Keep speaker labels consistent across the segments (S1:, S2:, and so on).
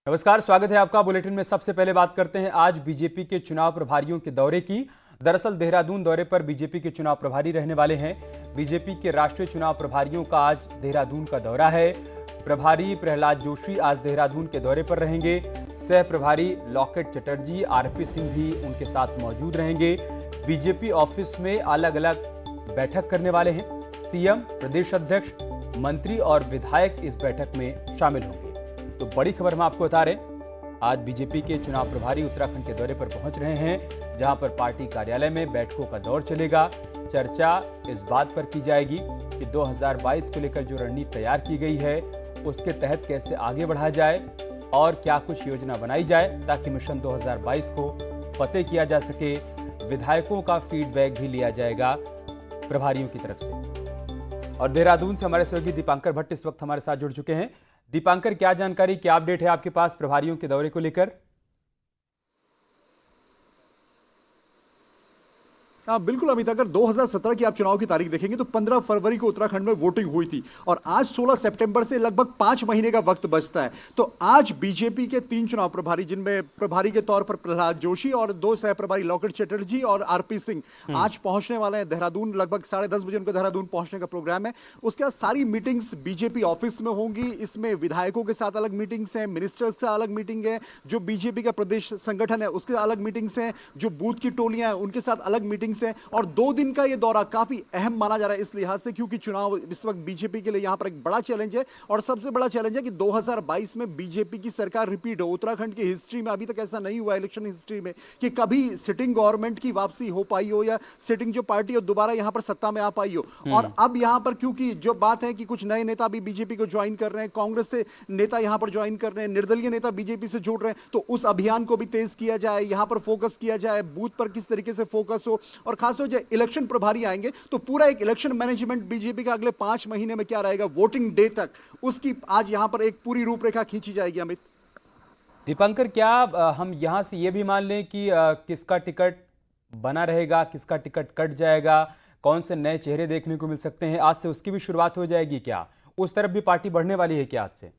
S1: नमस्कार, स्वागत है आपका बुलेटिन में। सबसे पहले बात करते हैं आज बीजेपी के चुनाव प्रभारियों के दौरे की। दरअसल देहरादून दौरे पर बीजेपी के चुनाव प्रभारी रहने वाले हैं। बीजेपी के राष्ट्रीय चुनाव प्रभारियों का आज देहरादून का दौरा है। प्रभारी प्रहलाद जोशी आज देहरादून के दौरे पर रहेंगे। सह प्रभारी लॉकेट चटर्जी, आरपी सिंह भी उनके साथ मौजूद रहेंगे। बीजेपी ऑफिस में अलग अलग बैठक करने वाले हैं। सीएम, प्रदेश अध्यक्ष, मंत्री और विधायक इस बैठक में शामिल होंगे। तो बड़ी खबर हम आपको बता रहे हैं, आज बीजेपी के चुनाव प्रभारी उत्तराखंड के दौरे पर पहुंच रहे हैं, जहां पर पार्टी कार्यालय में बैठकों का दौर चलेगा। चर्चा इस बात पर की जाएगी कि 2022 को लेकर जो रणनीति तैयार की गई है उसके तहत कैसे आगे बढ़ा जाए और क्या कुछ योजना बनाई जाए ताकि मिशन 2022 को फतेह किया जा सके। विधायकों का फीडबैक भी लिया जाएगा प्रभारियों की तरफ से। और देहरादून से हमारे सहयोगी दीपांकर भट्ट इस वक्त हमारे साथ जुड़ चुके हैं। दीपांकर, क्या जानकारी, क्या अपडेट है आपके पास प्रभारियों के दौरे को लेकर?
S2: हाँ बिल्कुल अमित, अगर 2017 की आप चुनाव की तारीख देखेंगे तो 15 फरवरी को उत्तराखंड में वोटिंग हुई थी और आज 16 सितंबर से लगभग 5 महीने का वक्त बचता है। तो आज बीजेपी के 3 चुनाव प्रभारी, जिनमें प्रभारी के तौर पर प्रहलाद जोशी और 2 सह प्रभारी लॉकेट चटर्जी और आरपी सिंह आज पहुंचने वाले हैं देहरादून। लगभग 10:30 बजे उनको देहरादून पहुंचने का प्रोग्राम है। उसके बाद सारी मीटिंग्स बीजेपी ऑफिस में होंगी। इसमें विधायकों के साथ अलग मीटिंग्स हैं, मिनिस्टर्स का अलग मीटिंग है, जो बीजेपी का प्रदेश संगठन है उसके अलग मीटिंग्स हैं, जो बूथ की टोलियां हैं उनके साथ अलग मीटिंग्स हैं। और 2 दिन का ये दौरा काफी अहम माना जा रहा है इस लिहाज से क्योंकि चुनाव इस वक्त बीजेपी के लिए यहां पर एक बड़ा चैलेंज है। और सबसे बड़ा चैलेंज है कि 2022 में बीजेपी की सरकार रिपीट हो। उत्तराखंड की हिस्ट्री में अभी तक ऐसा नहीं हुआ, इलेक्शन हिस्ट्री में, कि कभी सिटिंग गवर्नमेंट की वापसी हो पाई हो या सिटिंग जो पार्टी हो दोबारा यहां पर सत्ता में आ पाई हो। और अब यहां पर क्योंकि जो बात है कि कुछ नए नेता भी बीजेपी को ज्वाइन कर रहे हैं, कांग्रेस से नेता यहां पर ज्वाइन कर रहे हैं, निर्दलीय नेता बीजेपी से जुड़ रहे हैं, तो उस अभियान को भी तेज किया जाए, यहां पर फोकस किया जाए, बूथ पर किस तरीके से फोकस हो। और खासतौर से इलेक्शन प्रभारी आएंगे तो पूरा एक इलेक्शन मैनेजमेंट बीजेपी का अगले 5 महीने में क्या रहेगा वोटिंग डे तक, उसकी आज यहां पर एक पूरी रूपरेखा खींची जाएगी। अमित,
S1: दीपांकर, क्या हम यहां से यह भी मान लें कि किसका टिकट बना रहेगा, किसका टिकट कट जाएगा, कौन से नए चेहरे देखने को मिल सकते हैं? आज से उसकी भी शुरुआत हो जाएगी क्या? उस तरफ भी पार्टी बढ़ने वाली है क्या आज से?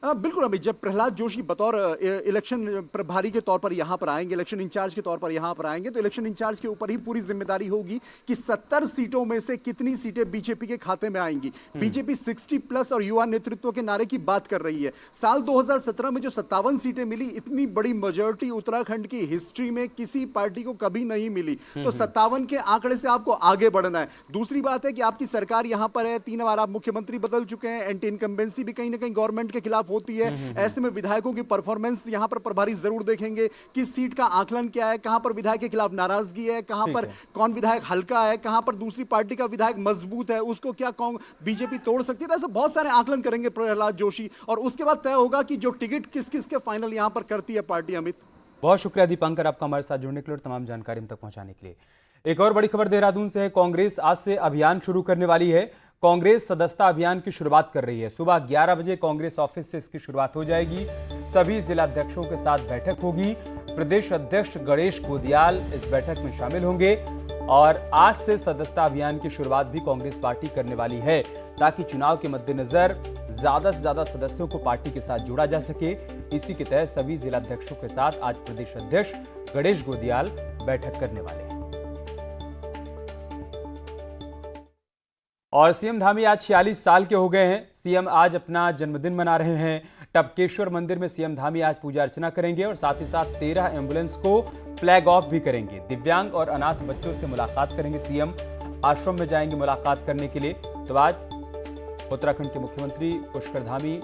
S2: बिल्कुल अमित, जब प्रहलाद जोशी बतौर इलेक्शन प्रभारी के तौर पर यहां पर आएंगे, इलेक्शन इंचार्ज के तौर पर यहां पर आएंगे, तो इलेक्शन इंचार्ज के ऊपर ही पूरी जिम्मेदारी होगी कि 70 सीटों में से कितनी सीटें बीजेपी के खाते में आएंगी। बीजेपी 60+ और युवा नेतृत्व के नारे की बात कर रही है। साल 2017 में जो 57 सीटें मिली, इतनी बड़ी मेजॉरिटी उत्तराखंड की हिस्ट्री में किसी पार्टी को कभी नहीं मिली। तो 57 के आंकड़े से आपको आगे बढ़ना है। दूसरी बात है कि आपकी सरकार यहां पर है, 3 बार आप मुख्यमंत्री बदल चुके हैं, एंटी इनकम्बेंसी भी कहीं ना कहीं गवर्नमेंट के खिलाफ होती है। ऐसे में विधायकों की परफॉर्मेंस यहां पर प्रभारी जरूर देखेंगे, किस सीट का आकलन क्या है, कहां पर विधायक के खिलाफ नाराजगी है, कहां पर कौन विधायक हल्का है, कहां पर दूसरी पार्टी का विधायक मजबूत है, उसको क्या बीजेपी तोड़ सकती है। तो ऐसे बहुत सारे आकलन करेंगे प्रहलाद जोशी और उसके बाद तय होगा कि जो टिकट किस किस के फाइनल यहां पर करती है पार्टी। अमित,
S1: बहुत शुक्रिया दीपांकर आपका हमारे साथ जुड़ने के लिए और तमाम जानकारी हम तक पहुंचाने के लिए। एक और बड़ी खबर देहरादून से है। कांग्रेस आज से अभियान शुरू करने वाली है। कांग्रेस सदस्यता अभियान की शुरुआत कर रही है। सुबह 11 बजे कांग्रेस ऑफिस से इसकी शुरुआत हो जाएगी। सभी जिलाध्यक्षों के साथ बैठक होगी। प्रदेश अध्यक्ष गणेश गोदियाल इस बैठक में शामिल होंगे और आज से सदस्यता अभियान की शुरुआत भी कांग्रेस पार्टी करने वाली है ताकि चुनाव के मद्देनजर ज्यादा से ज्यादा सदस्यों को पार्टी के साथ जोड़ा जा सके। इसी के तहत सभी जिलाध्यक्षों के साथ आज प्रदेश अध्यक्ष गणेश गोदियाल बैठक करने वाले हैं। और सीएम धामी आज 46 साल के हो गए हैं। सीएम आज अपना जन्मदिन मना रहे हैं। टपकेश्वर मंदिर में सीएम धामी आज पूजा अर्चना करेंगे और साथ ही साथ 13 एम्बुलेंस को फ्लैग ऑफ भी करेंगे। दिव्यांग और अनाथ बच्चों से मुलाकात करेंगे सीएम। आश्रम में जाएंगे मुलाकात करने के लिए। तो आज उत्तराखंड के मुख्यमंत्री पुष्कर धामी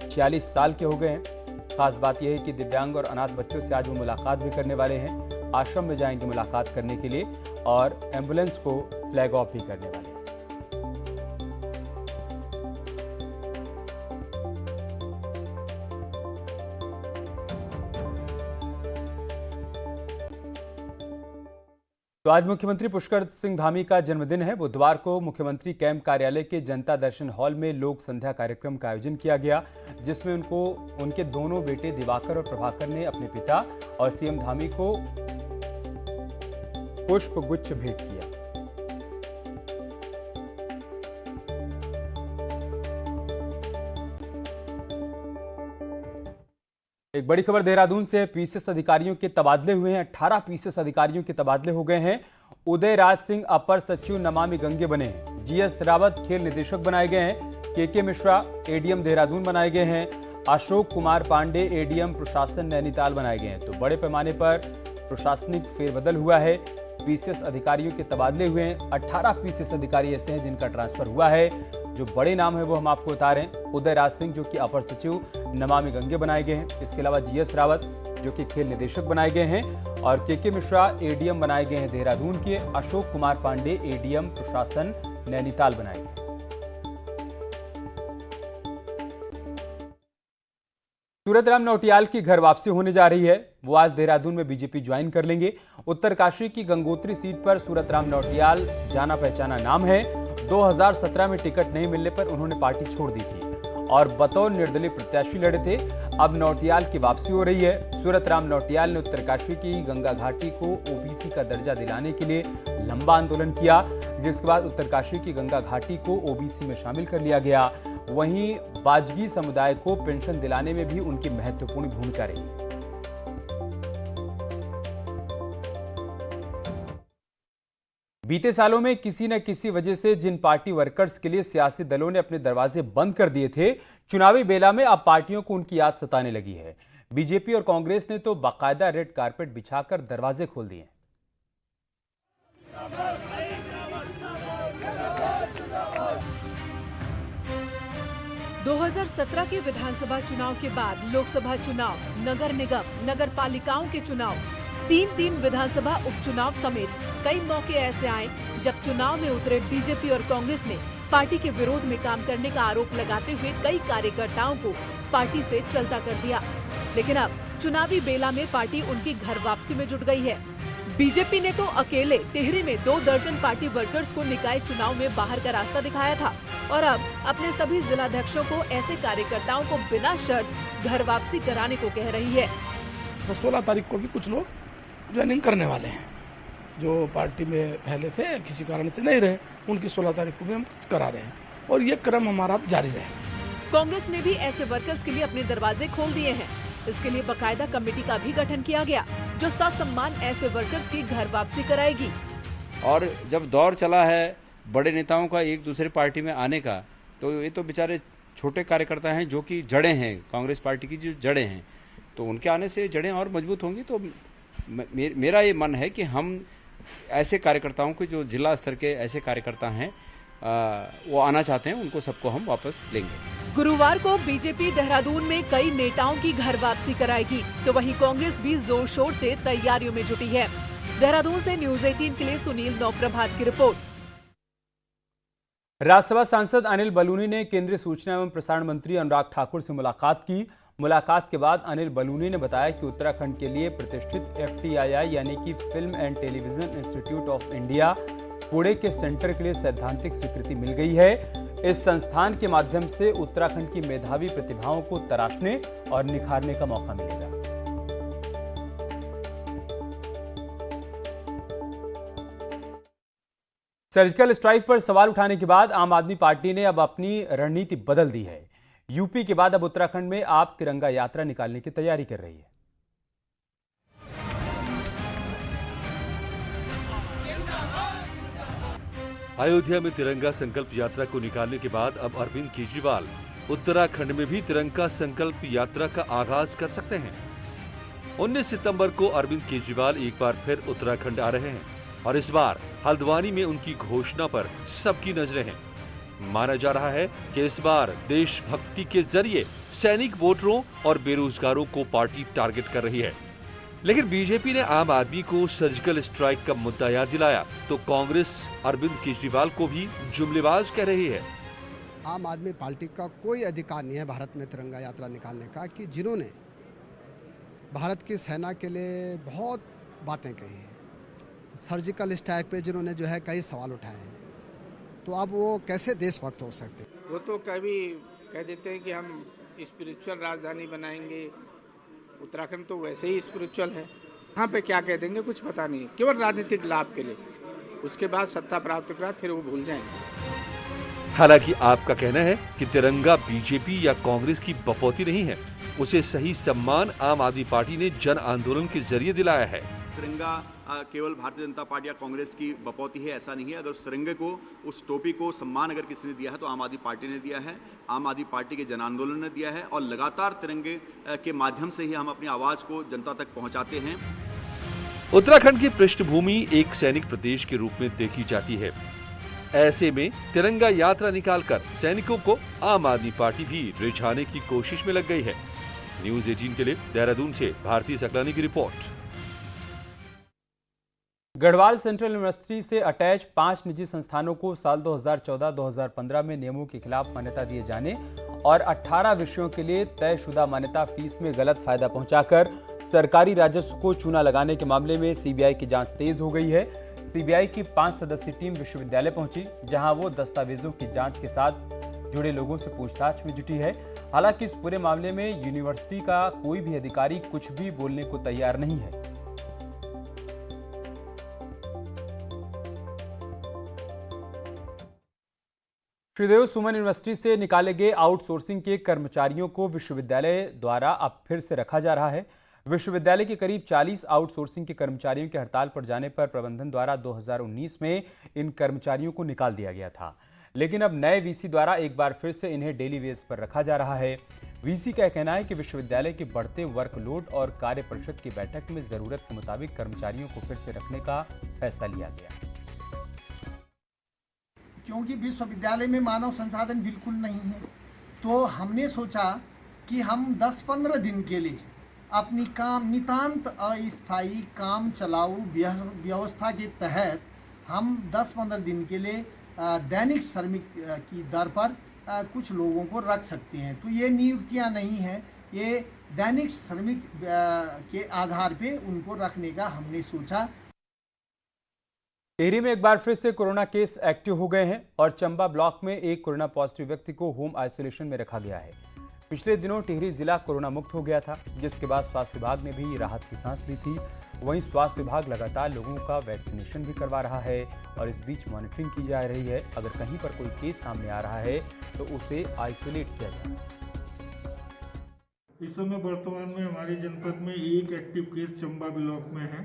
S1: 46 साल के हो गए हैं। खास बात यह है कि दिव्यांग और अनाथ बच्चों से आज वो मुलाकात भी करने वाले हैं। आश्रम में जाएंगे मुलाकात करने के लिए और एम्बुलेंस को फ्लैग ऑफ भी करने वाले हैं। तो आज मुख्यमंत्री पुष्कर सिंह धामी का जन्मदिन है। बुधवार को मुख्यमंत्री कैंप कार्यालय के जनता दर्शन हॉल में लोक संध्या कार्यक्रम का आयोजन किया गया, जिसमें उनके दोनों बेटे दिवाकर और प्रभाकर ने अपने पिता और सीएम धामी को पुष्प गुच्छ भेंट किया। एक बड़ी खबर देहरादून से। पीसीएस अधिकारियों के तबादले हुए हैं। 18 पीसीएस अधिकारियों के तबादले हो गए हैं। उदय राज सिंह अपर सचिव नमामि गंगे बने हैं। जीएस रावत खेल निदेशक बनाए गए हैं। केके मिश्रा एडीएम देहरादून बनाए गए हैं। अशोक कुमार पांडे एडीएम प्रशासन नैनीताल बनाए गए हैं। तो बड़े पैमाने पर प्रशासनिक फेरबदल हुआ है। पीसीएस अधिकारियों के तबादले हुए हैं। 18 पीसीएस अधिकारी ऐसे हैं जिनका ट्रांसफर हुआ है। जो बड़े नाम है वो हम आपको बता रहे हैं। उदय राज सिंह जो कि अपर सचिव नमामि गंगे बनाए गए हैं। इसके अलावा जीएस रावत जो कि खेल निदेशक बनाए गए हैं और केके मिश्रा एडीएम बनाए गए हैं देहरादून के। अशोक कुमार पांडे एडीएम प्रशासन नैनीताल बनाए गए। सूरतराम नौटियाल की घर वापसी होने जा रही है। वो आज देहरादून में बीजेपी ज्वाइन कर लेंगे। उत्तरकाशी की गंगोत्री सीट पर सूरतराम नौटियाल जाना पहचाना नाम है। 2017 में टिकट नहीं मिलने पर उन्होंने पार्टी छोड़ दी थी और बतौर निर्दलीय प्रत्याशी लड़े थे। अब नौटियाल की वापसी हो रही है। सूरतराम नौटियाल ने उत्तरकाशी की गंगा घाटी को ओबीसी का दर्जा दिलाने के लिए लंबा आंदोलन किया, जिसके बाद उत्तरकाशी की गंगा घाटी को ओबीसी में शामिल कर लिया गया। वहीं बाजगी समुदाय को पेंशन दिलाने में भी उनकी महत्वपूर्ण भूमिका रही। बीते सालों में किसी न किसी वजह से जिन पार्टी वर्कर्स के लिए सियासी दलों ने अपने दरवाजे बंद कर दिए थे, चुनावी बेला में अब पार्टियों को उनकी याद सताने लगी है। बीजेपी और कांग्रेस ने तो बाकायदा रेड कारपेट बिछाकर दरवाजे खोल दिए।
S3: 2017 के विधानसभा चुनाव के बाद लोकसभा चुनाव, नगर निगम, नगर पालिकाओं के चुनाव, 3 विधानसभा उपचुनाव समेत कई मौके ऐसे आए जब चुनाव में उतरे बीजेपी और कांग्रेस ने पार्टी के विरोध में काम करने का आरोप लगाते हुए कई कार्यकर्ताओं को पार्टी से चलता कर दिया। लेकिन अब चुनावी बेला में पार्टी उनकी घर वापसी में जुट गई है। बीजेपी ने तो अकेले टिहरी में 2 दर्जन पार्टी वर्कर्स को निकाय चुनाव में बाहर का रास्ता दिखाया था और अब अपने सभी जिलाध्यक्षों को ऐसे कार्यकर्ताओं को बिना शर्त घर वापसी कराने को कह रही है।
S4: 16 तारीख को भी कुछ लोग ज्वाइनिंग करने वाले हैं, जो पार्टी में पहले थे किसी कारण से नहीं रहे, उनकी 16 तारीख को भी हम करा रहे हैं और ये क्रम हमारा जारी रहे।
S3: कांग्रेस ने भी ऐसे वर्कर्स के लिए अपने दरवाजे खोल दिए हैं। इसके लिए बकायदा कमेटी का भी गठन किया गया जो ससम्मान ऐसे वर्कर्स की घर वापसी कराएगी।
S5: और जब दौर चला है बड़े नेताओं का एक दूसरे पार्टी में आने का, तो ये तो बेचारे छोटे कार्यकर्ता हैं जो कि जड़ें हैं, कांग्रेस पार्टी की जो जड़ें हैं, तो उनके आने से जड़ें और मजबूत होंगी। तो मेरा ये मन है कि हम ऐसे कार्यकर्ताओं को, जो जिला स्तर के ऐसे कार्यकर्ता हैं वो आना चाहते हैं, उनको सबको हम वापस लेंगे।
S3: गुरुवार को बीजेपी देहरादून में कई नेताओं की घर वापसी कराएगी, तो वहीं कांग्रेस भी जोर शोर से तैयारियों में जुटी है। देहरादून से न्यूज़ 18 के लिए सुनील नौप्रभात की रिपोर्ट।
S1: राज्यसभा सांसद अनिल बलूनी ने केंद्रीय सूचना एवं प्रसारण मंत्री अनुराग ठाकुर से मुलाकात की। मुलाकात के बाद अनिल बलूनी ने बताया कि उत्तराखंड के लिए प्रतिष्ठित FTII यानी कि film and television institute of India Pune के सेंटर के लिए सैद्धांतिक स्वीकृति मिल गई है। इस संस्थान के माध्यम से उत्तराखंड की मेधावी प्रतिभाओं को तराशने और निखारने का मौका मिलेगा। सर्जिकल स्ट्राइक पर सवाल उठाने के बाद आम आदमी पार्टी ने अब अपनी रणनीति बदल दी है। यूपी के बाद अब उत्तराखंड में आप तिरंगा यात्रा निकालने की तैयारी कर रही है।
S6: अयोध्या में तिरंगा संकल्प यात्रा को निकालने के बाद अब अरविंद केजरीवाल उत्तराखंड में भी तिरंगा संकल्प यात्रा का आगाज कर सकते हैं। 19 सितंबर को अरविंद केजरीवाल एक बार फिर उत्तराखंड आ रहे हैं और इस बार हल्द्वानी में उनकी घोषणा पर सबकी नजरें हैं। माना जा रहा है कि इस बार देशभक्ति के जरिए सैनिक वोटरों और बेरोजगारों को पार्टी टारगेट कर रही है। लेकिन बीजेपी ने आम आदमी को सर्जिकल स्ट्राइक का मुद्दा याद दिलाया तो कांग्रेस अरविंद केजरीवाल को भी जुमलेबाज कह रही है।
S7: आम आदमी पार्टी का कोई अधिकार नहीं है भारत में तिरंगा यात्रा निकालने का, कि जिन्होंने भारत की सेना के लिए बहुत बातें कही हैं, सर्जिकल स्ट्राइक पे जिन्होंने जो है कई सवाल उठाए हैं, तो अब वो कैसे देशभक्त हो सकते हैं?
S8: वो तो कभी कह देते हैं कि हम स्पिरिचुअल राजधानी बनाएंगे। उत्तराखंड तो वैसे ही स्पिरिचुअल है, यहाँ पे क्या कह देंगे कुछ पता नहीं, केवल राजनीतिक लाभ के लिए। उसके बाद सत्ता प्राप्ति के बाद फिर वो भूल जाएंगे।
S6: हालांकि आपका कहना है कि तिरंगा बीजेपी या कांग्रेस की बपौती नहीं है। उसे सही सम्मान आम आदमी पार्टी ने जन आंदोलन के जरिए दिलाया है।
S2: तिरंगा केवल भारतीय जनता पार्टी या कांग्रेस की बपौती है, ऐसा नहीं है। अगर उस तिरंगे को, उस टोपी को सम्मान अगर किसी ने दिया है तो आम आदमी पार्टी ने दिया है, आम आदमी पार्टी के जन आंदोलन ने दिया है, और लगातार तिरंगे के माध्यम से ही हम अपनी आवाज को जनता तक पहुंचाते हैं।
S6: उत्तराखंड की पृष्ठभूमि एक सैनिक प्रदेश के रूप में देखी जाती है। ऐसे में तिरंगा यात्रा निकालकर सैनिकों को आम आदमी पार्टी भी रिझाने की कोशिश में लग गई है। न्यूज़ 18 के लिए देहरादून से भारती सकलानी की रिपोर्ट।
S1: गढ़वाल सेंट्रल यूनिवर्सिटी से अटैच 5 निजी संस्थानों को साल 2014-2015 में नियमों के खिलाफ मान्यता दिए जाने और 18 विषयों के लिए तयशुदा मान्यता फीस में गलत फायदा पहुंचाकर सरकारी राजस्व को चूना लगाने के मामले में सीबीआई की जांच तेज हो गई है। सीबीआई की 5 सदस्यीय टीम विश्वविद्यालय पहुंची, जहां वो दस्तावेजों की जांच के साथ जुड़े लोगों से पूछताछ में जुटी है। हालांकि इस पूरे मामले में यूनिवर्सिटी का कोई भी अधिकारी कुछ भी बोलने को तैयार नहीं है। श्रीदेव सुमन यूनिवर्सिटी से निकाले गए आउटसोर्सिंग के कर्मचारियों को विश्वविद्यालय द्वारा अब फिर से रखा जा रहा है। विश्वविद्यालय के करीब 40 आउटसोर्सिंग के कर्मचारियों के हड़ताल पर जाने पर प्रबंधन द्वारा 2019 में इन कर्मचारियों को निकाल दिया गया था, लेकिन अब नए वीसी द्वारा एक बार फिर से इन्हें डेली वेज पर रखा जा रहा है। वीसी का कहना है कि विश्वविद्यालय के बढ़ते वर्कलोड और कार्य परिषद की बैठक में जरूरत के मुताबिक कर्मचारियों को फिर से रखने का फैसला लिया गया,
S9: क्योंकि विश्वविद्यालय में मानव संसाधन बिल्कुल नहीं है। तो हमने सोचा कि हम 10-15 दिन के लिए अपनी नितांत अस्थायी काम चलाऊ व्यवस्था के तहत हम 10-15 दिन के लिए दैनिक श्रमिक की दर पर कुछ लोगों को रख सकते हैं। तो ये नियुक्तियां नहीं हैं, ये दैनिक श्रमिक के आधार पे उनको रखने का हमने सोचा।
S1: टिहरी में एक बार फिर से कोरोना केस एक्टिव हो गए हैं और चंबा ब्लॉक में एक कोरोना पॉजिटिव व्यक्ति को होम आइसोलेशन में रखा गया है। पिछले दिनों टिहरी जिला कोरोना मुक्त हो गया था, जिसके बाद स्वास्थ्य विभाग ने भी राहत की सांस ली थी। वहीं स्वास्थ्य विभाग लगातार लोगों का वैक्सीनेशन भी करवा रहा है और इस बीच मॉनिटरिंग की जा रही है। अगर कहीं पर कोई केस सामने आ रहा है तो उसे आइसोलेट किया जाए।
S10: इस समय वर्तमान में हमारे जनपद में एक एक्टिव केस चंबा ब्लॉक में है।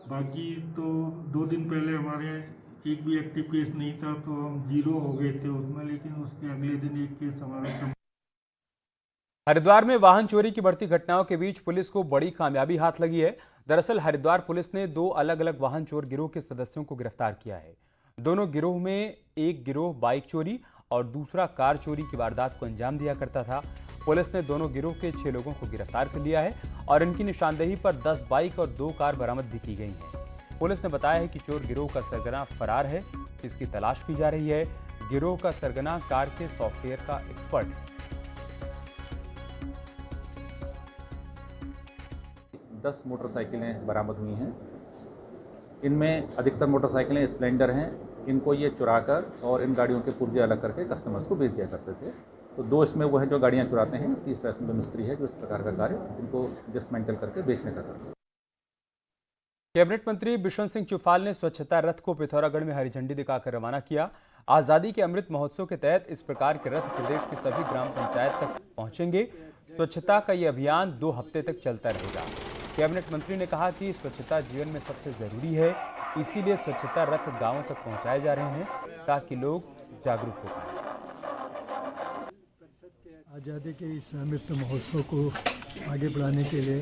S10: बाकी तो 2 दिन पहले हमारे एक भी एक्टिव केस नहीं था, तो हम 0 हो गए थे उसमें, लेकिन उसके अगले दिन एक केस हमारा।
S1: हरिद्वार में वाहन चोरी की बढ़ती घटनाओं के बीच पुलिस को बड़ी कामयाबी हाथ लगी है। दरअसल हरिद्वार पुलिस ने 2 अलग अलग वाहन चोर गिरोह के सदस्यों को गिरफ्तार किया है। दोनों गिरोह में एक गिरोह बाइक चोरी और दूसरा कार चोरी की वारदात को अंजाम दिया करता था। पुलिस ने दोनों गिरोह के 6 लोगों को गिरफ्तार कर लिया है और इनकी निशानदेही पर 10 बाइक और 2 कार बरामद भी की गई हैं। पुलिस ने बताया है कि चोर गिरोह का सरगना फरार है, जिसकी तलाश की जा रही है। गिरोह का सरगना कार के सॉफ्टवेयर का एक्सपर्ट है।
S11: 10 मोटरसाइकिलें बरामद हुई हैं। इनमें अधिकतर मोटरसाइकिलें स्प्लेंडर हैं। इनको ये चुराकर और इन गाड़ियों के पुर्जे अलग करके कस्टमर्स को बेच दिया करते थे। तो 2 इसमें वो हैं जो गाड़ियाँ चुराते हैं, तीसरा इसमें मिस्त्री है जो इस प्रकार का कार्य इनको डिसमेंटल करके बेचने का करते हैं।
S1: कैबिनेट मंत्री बिशन सिंह चुफाल ने स्वच्छता रथ को पिथौरागढ़ में हरी झंडी दिखाकर रवाना किया। आज़ादी के अमृत महोत्सव के तहत इस प्रकार के रथ प्रदेश की सभी ग्राम पंचायत तक पहुंचेंगे। स्वच्छता का ये अभियान 2 हफ्ते तक चलता रहेगा। कैबिनेट मंत्री ने कहा कि स्वच्छता जीवन में सबसे जरूरी है, इसीलिए स्वच्छता रथ गांवों तक पहुंचाए जा रहे हैं ताकि लोग जागरूक हो पाएं।
S12: आज़ादी के इस अमृत महोत्सव को आगे बढ़ाने के लिए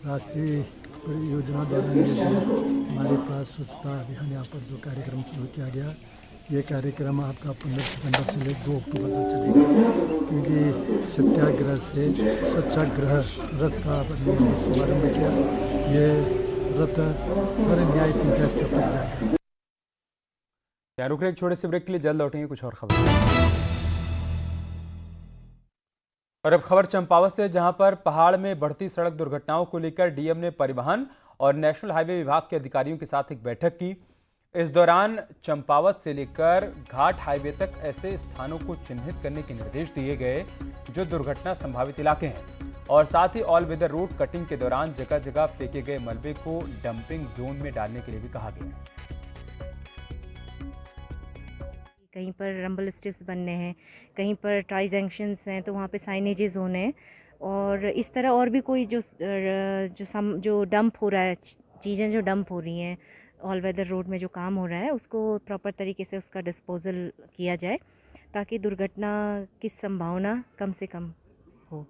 S12: राष्ट्रीय परियोजना द्वारा ये जो हमारे पास स्वच्छता अभियान यहाँ पर जो कार्यक्रम शुरू किया गया, ये कार्यक्रम आपका 15 सितंबर से लेकर 2 अक्टूबर तक चलेगा, क्योंकि सत्याग्रह से सत्याग्रह रथ का हमने शुभारम्भ किया। ये रथ हर न्याय पंचायत स्तर तक जाएगा।
S1: यहाँ रुक रहे एक छोटे से ब्रेक के लिए, जल्द लौटेंगे कुछ और खबर। और अब खबर चंपावत से, जहां पर पहाड़ में बढ़ती सड़क दुर्घटनाओं को लेकर डीएम ने परिवहन और नेशनल हाईवे विभाग के अधिकारियों के साथ एक बैठक की। इस दौरान चंपावत से लेकर घाट हाईवे तक ऐसे स्थानों को चिन्हित करने के निर्देश दिए गए जो दुर्घटना संभावित इलाके हैं और साथ ही ऑल वेदर रोड कटिंग के दौरान जगह जगह फेंके गए मलबे को डंपिंग जोन में डालने के लिए भी कहा गया है।
S13: कहीं पर रंबल स्ट्रिप्स बनने हैं, कहीं पर ट्राई जंक्शंस हैं, तो वहाँ पे साइनेजेस होने हैं। और इस तरह और भी कोई जो डंप हो रहा है, चीज़ें जो डंप हो रही हैं ऑल वेदर रोड में जो काम हो रहा है, उसको प्रॉपर तरीके से उसका डिस्पोजल किया जाए ताकि दुर्घटना की संभावना कम से कम हो।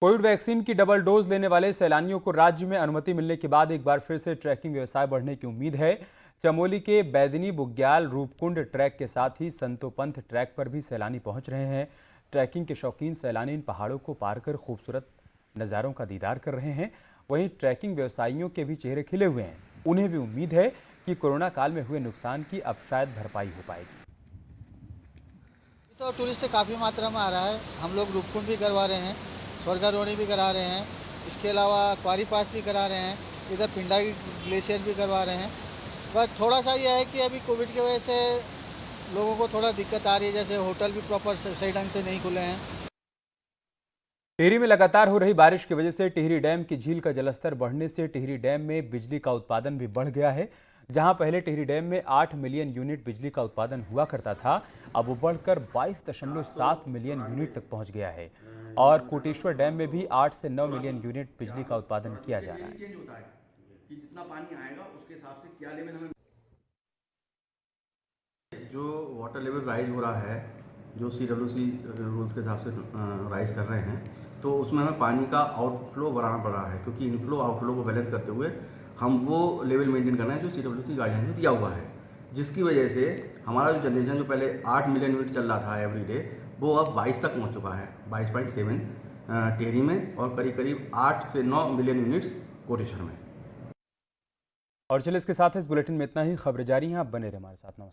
S1: कोविड वैक्सीन की डबल डोज लेने वाले सैलानियों को राज्य में अनुमति मिलने के बाद एक बार फिर से ट्रैकिंग व्यवसाय बढ़ने की उम्मीद है। चमोली के बैदनी बुग्याल रूपकुंड ट्रैक के साथ ही संतोपंथ ट्रैक पर भी सैलानी पहुंच रहे हैं। ट्रैकिंग के शौकीन सैलानी इन पहाड़ों को पार कर खूबसूरत नज़ारों का दीदार कर रहे हैं। वहीं ट्रैकिंग व्यवसायियों के भी चेहरे खिले हुए हैं। उन्हें भी उम्मीद है कि कोरोना काल में हुए नुकसान की अब शायद भरपाई हो पाएगी।
S14: तो टूरिस्ट काफ़ी मात्रा में आ रहा है। हम लोग रूपकुंड भी करवा रहे हैं, स्वर्गारोहणी भी करा रहे हैं, इसके अलावा क्वारी पास भी करा रहे हैं, इधर पिंडा ग्लेशियर भी करवा रहे हैं। बस थोड़ा सा यह है कि अभी कोविड की वजह से लोगों को थोड़ा दिक्कत आ रही है, जैसे होटल भी प्रॉपर सही ढंग से नहीं खुले हैं।
S1: टिहरी में लगातार हो रही बारिश की वजह से टिहरी डैम की झील का जलस्तर बढ़ने से टिहरी डैम में बिजली का उत्पादन भी बढ़ गया है। जहां पहले टिहरी डैम में 8 मिलियन यूनिट बिजली का उत्पादन हुआ करता था, अब वो बढ़कर 22.7 मिलियन यूनिट तक पहुंच गया है। और कोटेश्वर डैम में भी 8 से 9 मिलियन यूनिट बिजली का उत्पादन किया जा रहा है।
S15: कि जितना पानी आएगा उसके हिसाब से क्या लेवल हमें, जो वाटर लेवल राइज हो रहा है, जो CWC रूल्स के हिसाब से राइज कर रहे हैं, तो उसमें हमें पानी का आउटफ्लो बढ़ाना पड़ रहा है, क्योंकि इनफ्लो आउटफ्लो को बैलेंस करते हुए हम वो लेवल मेंटेन करना है जो CWC गाइडलाइन में दिया हुआ है, जिसकी वजह से हमारा जो जनरेशन जो पहले 8 मिलियन यूनिट चल रहा था एवरी डे, वो अब 22 तक पहुंच चुका है, 22.7 टिहरी में और करीब करीब 8 से 9 मिलियन यूनिट्स कोटेश्वर में।
S1: और चलिए इसके साथ इस बुलेटिन में इतना ही। खबरें जारी हैं, आप बने रहे हमारे साथ। नमस्कार।